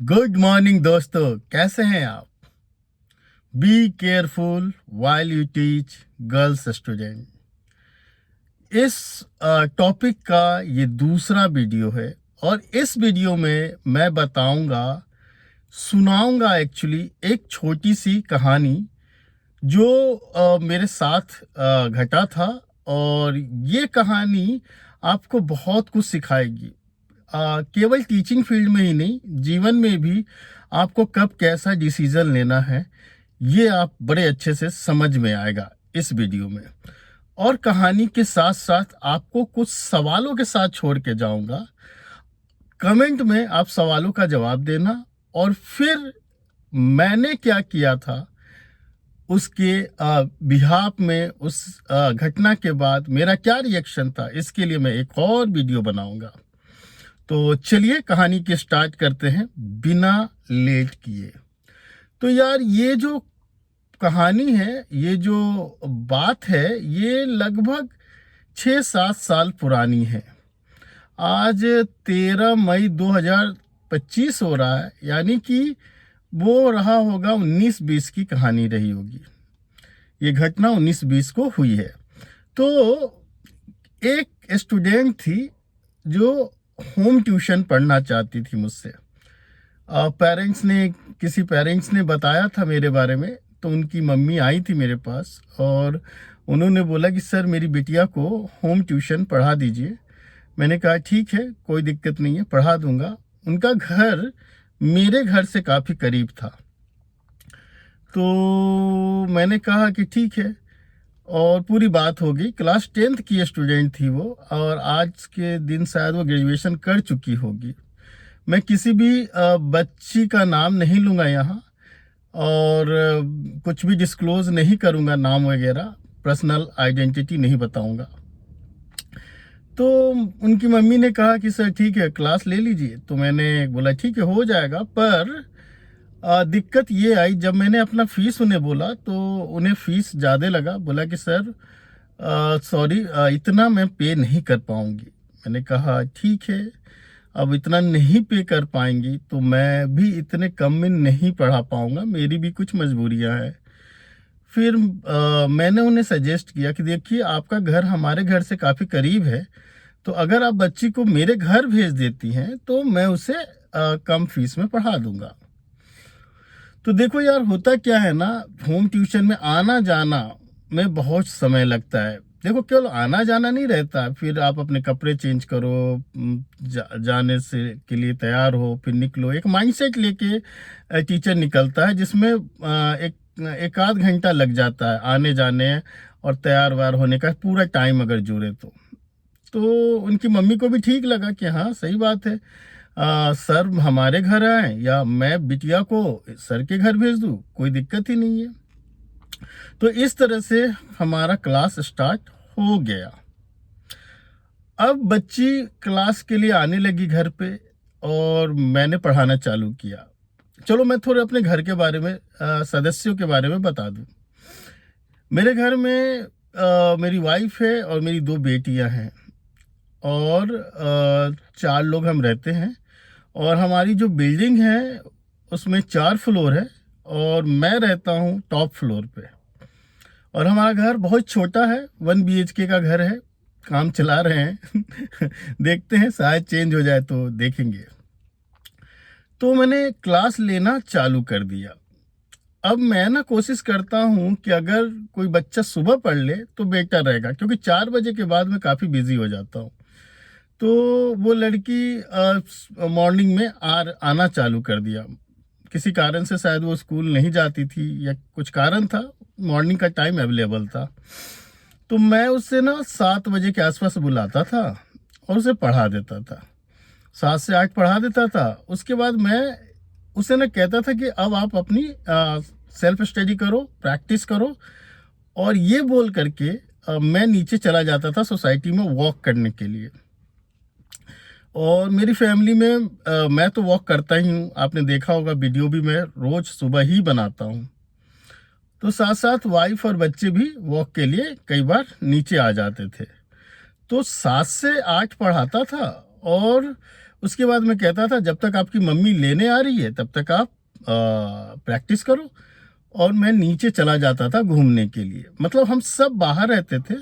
Good morning दोस्तों, कैसे हैं आप? Be careful while you teach girls student. इस टॉपिक का ये दूसरा वीडियो है और इस वीडियो में मैं सुनाऊंगा एक्चुअली एक छोटी सी कहानी जो मेरे साथ घटा था। और ये कहानी आपको बहुत कुछ सिखाएगी। केवल टीचिंग फील्ड में ही नहीं, जीवन में भी आपको कब कैसा डिसीजन लेना है ये आप बड़े अच्छे से समझ में आएगा इस वीडियो में। और कहानी के साथ साथ आपको कुछ सवालों के साथ छोड़ के जाऊंगा। कमेंट में आप सवालों का जवाब देना और फिर मैंने क्या किया था उसके बिहाफ में, उस घटना के बाद मेरा क्या रिएक्शन था, इसके लिए मैं एक और वीडियो बनाऊंगा। तो चलिए कहानी के स्टार्ट करते हैं बिना लेट किए। तो यार, ये जो कहानी है, ये जो बात है, ये लगभग 6-7 साल पुरानी है। आज 13 मई 2025 हो रहा है, यानी कि वो रहा होगा 19-20 की कहानी रही होगी। ये घटना 19-20 को हुई है। तो एक स्टूडेंट थी जो होम ट्यूशन पढ़ना चाहती थी मुझसे। किसी पेरेंट्स ने बताया था मेरे बारे में। तो उनकी मम्मी आई थी मेरे पास और उन्होंने बोला कि सर, मेरी बिटिया को होम ट्यूशन पढ़ा दीजिए। मैंने कहा ठीक है, कोई दिक्कत नहीं है, पढ़ा दूंगा। उनका घर मेरे घर से काफ़ी करीब था। तो मैंने कहा कि ठीक है, और पूरी बात हो गई। क्लास 10th की स्टूडेंट थी वो, और आज के दिन शायद वो ग्रेजुएशन कर चुकी होगी। मैं किसी भी बच्ची का नाम नहीं लूँगा यहाँ, और कुछ भी डिस्क्लोज नहीं करूँगा, नाम वगैरह, पर्सनल आइडेंटिटी नहीं बताऊँगा। तो उनकी मम्मी ने कहा कि सर ठीक है, क्लास ले लीजिए। तो मैंने बोला ठीक है, हो जाएगा। पर दिक्कत ये आई, जब मैंने अपना फीस उन्हें बोला तो उन्हें फीस ज़्यादा लगा। बोला कि सर सॉरी, इतना मैं पे नहीं कर पाऊँगी। मैंने कहा ठीक है, अब इतना नहीं पे कर पाएंगी तो मैं भी इतने कम में नहीं पढ़ा पाऊँगा, मेरी भी कुछ मजबूरियाँ हैं। फिर मैंने उन्हें सजेस्ट किया कि देखिए, आपका घर हमारे घर से काफ़ी करीब है, तो अगर आप बच्ची को मेरे घर भेज देती हैं तो मैं उसे कम फीस में पढ़ा दूंगा। तो देखो यार, होता क्या है ना, होम ट्यूशन में आना जाना में बहुत समय लगता है। देखो, केवल आना जाना नहीं रहता, फिर आप अपने कपड़े चेंज करो, जाने से के लिए तैयार हो, फिर निकलो। एक माइंडसेट लेके टीचर निकलता है, जिसमें एक आध घंटा लग जाता है आने जाने और तैयार वार होने का, पूरा टाइम अगर जुड़े तो उनकी मम्मी को भी ठीक लगा कि हाँ, सही बात है, सर हमारे घर आए या मैं बिटिया को सर के घर भेज दूँ, कोई दिक्कत ही नहीं है। तो इस तरह से हमारा क्लास स्टार्ट हो गया। अब बच्ची क्लास के लिए आने लगी घर पे और मैंने पढ़ाना चालू किया। चलो मैं थोड़े अपने घर के बारे में, सदस्यों के बारे में बता दूं। मेरे घर में मेरी वाइफ है और मेरी 2 बेटियां हैं, और 4 लोग हम रहते हैं। और हमारी जो बिल्डिंग है उसमें 4 फ्लोर है, और मैं रहता हूँ टॉप फ्लोर पे। और हमारा घर बहुत छोटा है, 1 BHK का घर है, काम चला रहे हैं। देखते हैं, शायद चेंज हो जाए तो देखेंगे। तो मैंने क्लास लेना चालू कर दिया। अब मैं ना कोशिश करता हूँ कि अगर कोई बच्चा सुबह पढ़ ले तो बेटर रहेगा, क्योंकि 4 बजे के बाद मैं काफ़ी बिजी हो जाता हूँ। तो वो लड़की मॉर्निंग में आना चालू कर दिया। किसी कारण से शायद वो स्कूल नहीं जाती थी या कुछ कारण था, मॉर्निंग का टाइम अवेलेबल था। तो मैं उससे ना 7 बजे के आसपास बुलाता था और उसे पढ़ा देता था। 7 से 8 पढ़ा देता था। उसके बाद मैं उसे ना कहता था कि अब आप अपनी सेल्फ स्टडी करो, प्रैक्टिस करो। और ये बोल करके मैं नीचे चला जाता था सोसाइटी में वॉक करने के लिए। और मेरी फैमिली में मैं तो वॉक करता ही हूँ, आपने देखा होगा वीडियो भी मैं रोज सुबह ही बनाता हूँ। तो साथ साथ वाइफ और बच्चे भी वॉक के लिए कई बार नीचे आ जाते थे। तो 7 से 8 पढ़ाता था, और उसके बाद मैं कहता था जब तक आपकी मम्मी लेने आ रही है तब तक आप प्रैक्टिस करो, और मैं नीचे चला जाता था घूमने के लिए। मतलब हम सब बाहर रहते थे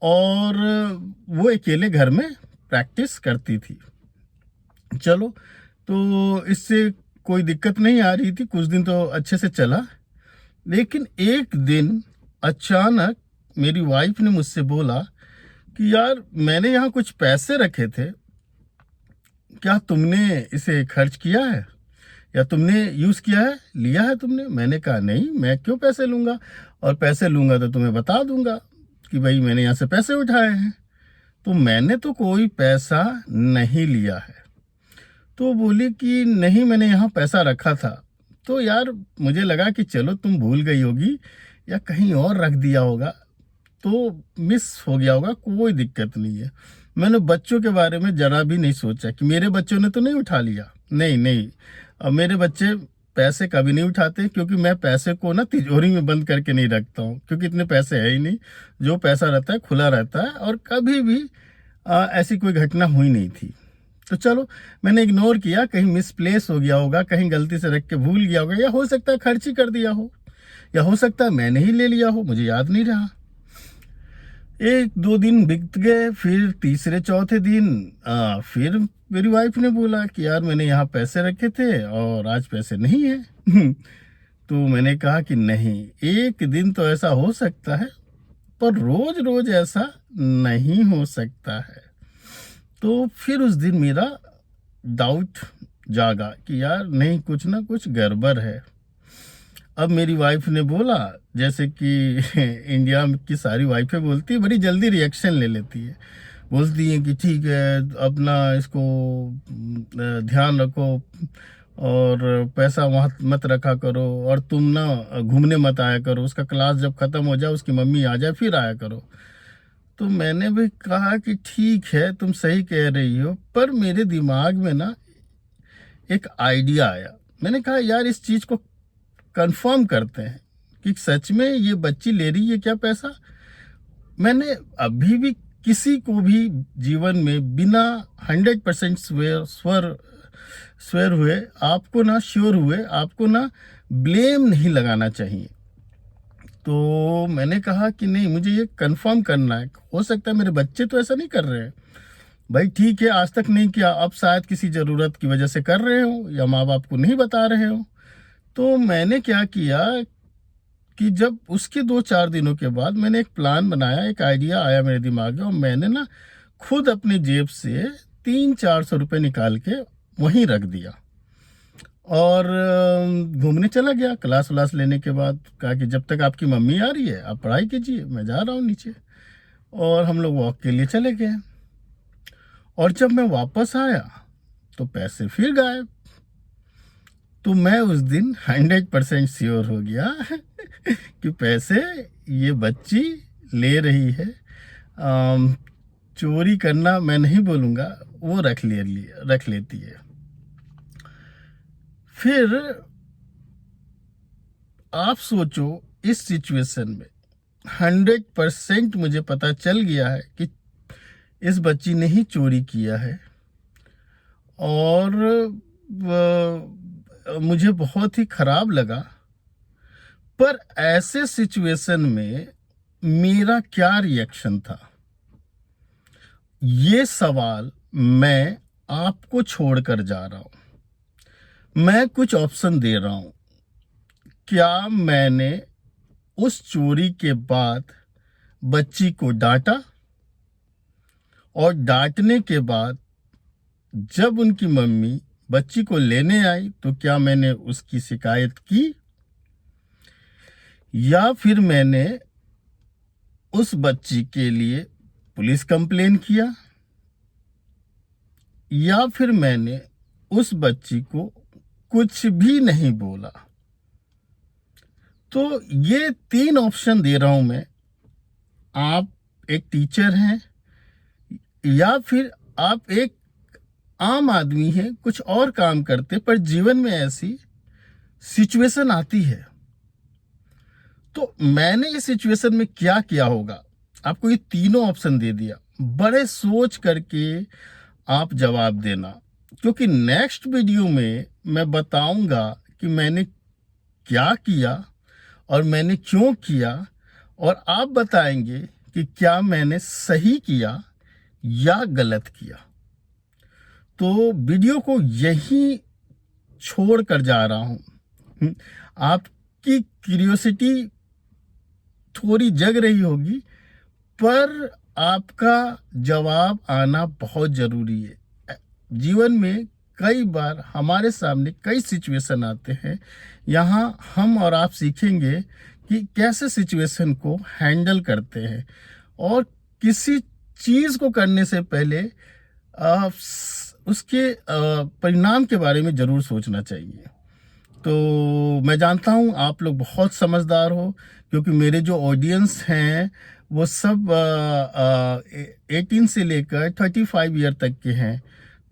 और वो अकेले घर में प्रैक्टिस करती थी। चलो, तो इससे कोई दिक्कत नहीं आ रही थी, कुछ दिन तो अच्छे से चला। लेकिन एक दिन अचानक मेरी वाइफ ने मुझसे बोला कि यार मैंने यहाँ कुछ पैसे रखे थे, क्या तुमने इसे खर्च किया है या तुमने यूज़ किया है, लिया है तुमने? मैंने कहा नहीं, मैं क्यों पैसे लूँगा, और पैसे लूँगा तो तुम्हें बता दूँगा कि भाई मैंने यहाँ से पैसे उठाए हैं। तो मैंने तो कोई पैसा नहीं लिया है। तो बोली कि नहीं, मैंने यहाँ पैसा रखा था। तो यार मुझे लगा कि चलो तुम भूल गई होगी या कहीं और रख दिया होगा, तो मिस हो गया होगा, कोई दिक्कत नहीं है। मैंने बच्चों के बारे में जरा भी नहीं सोचा कि मेरे बच्चों ने तो नहीं उठा लिया। नहीं नहीं, अब मेरे बच्चे पैसे कभी नहीं उठाते, क्योंकि मैं पैसे को ना तिजोरी में बंद करके नहीं रखता हूँ, क्योंकि इतने पैसे है ही नहीं। जो पैसा रहता है खुला रहता है, और कभी भी ऐसी कोई घटना हुई नहीं थी। तो चलो, मैंने इग्नोर किया, कहीं मिसप्लेस हो गया होगा, कहीं गलती से रख के भूल गया होगा, या हो सकता है खर्च ही कर दिया हो, या हो सकता है मैंने ही ले लिया हो, मुझे याद नहीं रहा। एक दो दिन बीत गए, फिर तीसरे चौथे दिन फिर मेरी वाइफ ने बोला कि यार मैंने यहाँ पैसे रखे थे और आज पैसे नहीं है। तो मैंने कहा कि नहीं, एक दिन तो ऐसा हो सकता है, पर रोज रोज ऐसा नहीं हो सकता है। तो फिर उस दिन मेरा डाउट जागा कि यार नहीं, कुछ ना कुछ गड़बड़ है। अब मेरी वाइफ ने बोला, जैसे कि इंडिया की सारी वाइफें बोलती है, बड़ी जल्दी रिएक्शन ले लेती है। बोलती हैं कि ठीक है, अपना इसको ध्यान रखो और पैसा वहाँ मत रखा करो, और तुम ना घूमने मत आया करो, उसका क्लास जब ख़त्म हो जाए, उसकी मम्मी आ जाए, फिर आया करो। तो मैंने भी कहा कि ठीक है, तुम सही कह रही हो, पर मेरे दिमाग में ना एक आइडिया आया। मैंने कहा यार इस चीज़ को कंफर्म करते हैं कि सच में ये बच्ची ले रही है क्या पैसा। मैंने अभी भी किसी को भी जीवन में बिना 100% स्वेर हुए, आपको ना श्योर हुए, आपको ना ब्लेम नहीं लगाना चाहिए। तो मैंने कहा कि नहीं, मुझे ये कंफर्म करना है, हो सकता है मेरे बच्चे तो ऐसा नहीं कर रहे हैं। भाई ठीक है, आज तक नहीं किया, अब शायद किसी ज़रूरत की वजह से कर रहे हो, या माँ बाप को नहीं बता रहे हो। तो मैंने क्या किया कि जब उसके 2-4 दिनों के बाद मैंने एक प्लान बनाया, एक आइडिया आया मेरे दिमाग में, और मैंने ना खुद अपनी जेब से 300-400 रुपये निकाल के वहीं रख दिया, और घूमने चला गया। क्लास व्लास लेने के बाद कहा कि जब तक आपकी मम्मी आ रही है आप पढ़ाई कीजिए, मैं जा रहा हूँ नीचे। और हम लोग वॉक के लिए चले गए, और जब मैं वापस आया तो पैसे फिर गायब। तो मैं उस दिन 100% श्योर हो गया कि पैसे ये बच्ची ले रही है। चोरी करना मैं नहीं बोलूँगा, वो रख लेती है। फिर आप सोचो, इस सिचुएशन में 100% मुझे पता चल गया है कि इस बच्ची ने ही चोरी किया है, और मुझे बहुत ही खराब लगा। पर ऐसे सिचुएशन में मेरा क्या रिएक्शन था, ये सवाल मैं आपको छोड़कर जा रहा हूं। मैं कुछ ऑप्शन दे रहा हूं। क्या मैंने उस चोरी के बाद बच्ची को डांटा, और डांटने के बाद जब उनकी मम्मी बच्ची को लेने आई तो क्या मैंने उसकी शिकायत की, या फिर मैंने उस बच्ची के लिए पुलिस कंप्लेन किया, या फिर मैंने उस बच्ची को कुछ भी नहीं बोला। तो ये 3 ऑप्शन दे रहा हूं मैं। आप एक टीचर हैं, या फिर आप एक आम आदमी हैं, कुछ और काम करते, पर जीवन में ऐसी सिचुएशन आती है। तो मैंने इस सिचुएशन में क्या किया होगा, आपको ये तीनों ऑप्शन दे दिया। बड़े सोच करके आप जवाब देना, क्योंकि नेक्स्ट वीडियो में मैं बताऊंगा कि मैंने क्या किया और मैंने क्यों किया, और आप बताएंगे कि क्या मैंने सही किया या गलत किया। तो वीडियो को यहीं छोड़ कर जा रहा हूं। आपकी क्यूरियोसिटी थोड़ी जग रही होगी, पर आपका जवाब आना बहुत जरूरी है। जीवन में कई बार हमारे सामने कई सिचुएशन आते हैं, यहाँ हम और आप सीखेंगे कि कैसे सिचुएशन को हैंडल करते हैं, और किसी चीज़ को करने से पहले उसके परिणाम के बारे में ज़रूर सोचना चाहिए। तो मैं जानता हूँ आप लोग बहुत समझदार हो, क्योंकि मेरे जो ऑडियंस हैं वो सब 18 से लेकर 35 ईयर तक के हैं,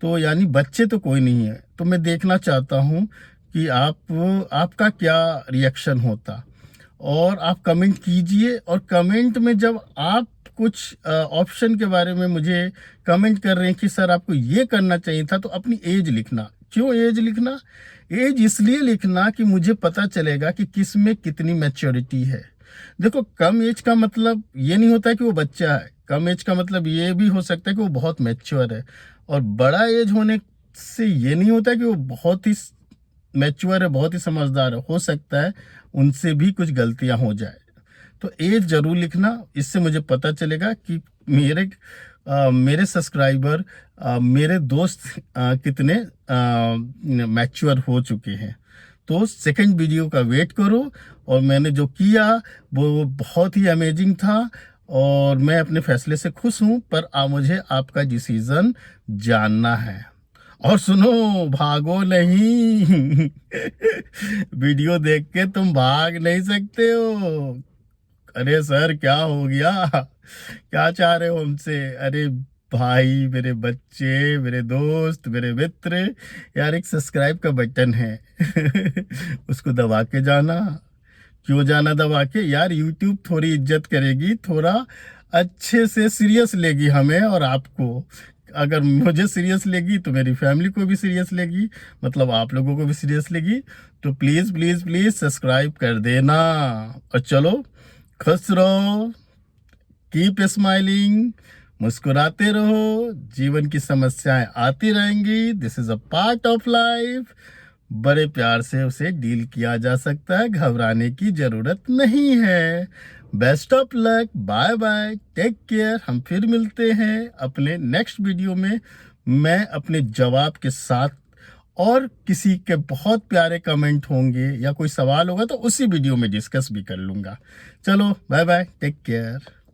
तो यानी बच्चे तो कोई नहीं है। तो मैं देखना चाहता हूँ कि आपका क्या रिएक्शन होता, और आप कमेंट कीजिए। और कमेंट में जब आप कुछ ऑप्शन के बारे में मुझे कमेंट कर रहे हैं कि सर आपको ये करना चाहिए था, तो अपनी एज लिखना। क्यों एज लिखना? एज इसलिए लिखना कि मुझे पता चलेगा कि किस में कितनी मैच्योरिटी है। देखो, कम एज का मतलब ये नहीं होता कि वो बच्चा है, कम एज का मतलब ये भी हो सकता है कि वो बहुत मैच्योर है, और बड़ा एज होने से ये नहीं होता कि वो बहुत ही मैच्योर है, बहुत ही समझदार है। हो सकता है उनसे भी कुछ गलतियां हो जाए। तो एज जरूर लिखना, इससे मुझे पता चलेगा कि मेरे सब्सक्राइबर, मेरे दोस्त कितने मैच्योर हो चुके हैं। तो सेकंड वीडियो का वेट करो, और मैंने जो किया वो बहुत ही अमेजिंग था, और मैं अपने फैसले से खुश हूं। पर मुझे आपका डिसीजन जानना है। और सुनो, भागो नहीं। वीडियो देख के तुम भाग नहीं सकते हो। अरे सर क्या हो गया, क्या चाह रहे हो हमसे? अरे भाई, मेरे बच्चे, मेरे दोस्त, मेरे मित्र, यार एक सब्सक्राइब का बटन है। उसको दबा के जाना। क्यों जाना दबा के? यार यूट्यूब थोड़ी इज्जत करेगी, थोड़ा अच्छे से सीरियस लेगी हमें और आपको। अगर मुझे सीरियस लेगी तो मेरी फैमिली को भी सीरियस लेगी, मतलब आप लोगों को भी सीरियस लेगी। तो प्लीज प्लीज प्लीज सब्सक्राइब कर देना, और चलो खुश रहो, कीप स्माइलिंग, मुस्कुराते रहो। जीवन की समस्याएं आती रहेंगी, this is a part of life. बड़े प्यार से उसे डील किया जा सकता है, घबराने की जरूरत नहीं है। Best of luck, bye bye, take care. हम फिर मिलते हैं अपने नेक्स्ट वीडियो में, मैं अपने जवाब के साथ। और किसी के बहुत प्यारे कमेंट होंगे या कोई सवाल होगा तो उसी वीडियो में डिस्कस भी कर लूंगा। चलो बाय बाय, टेक केयर।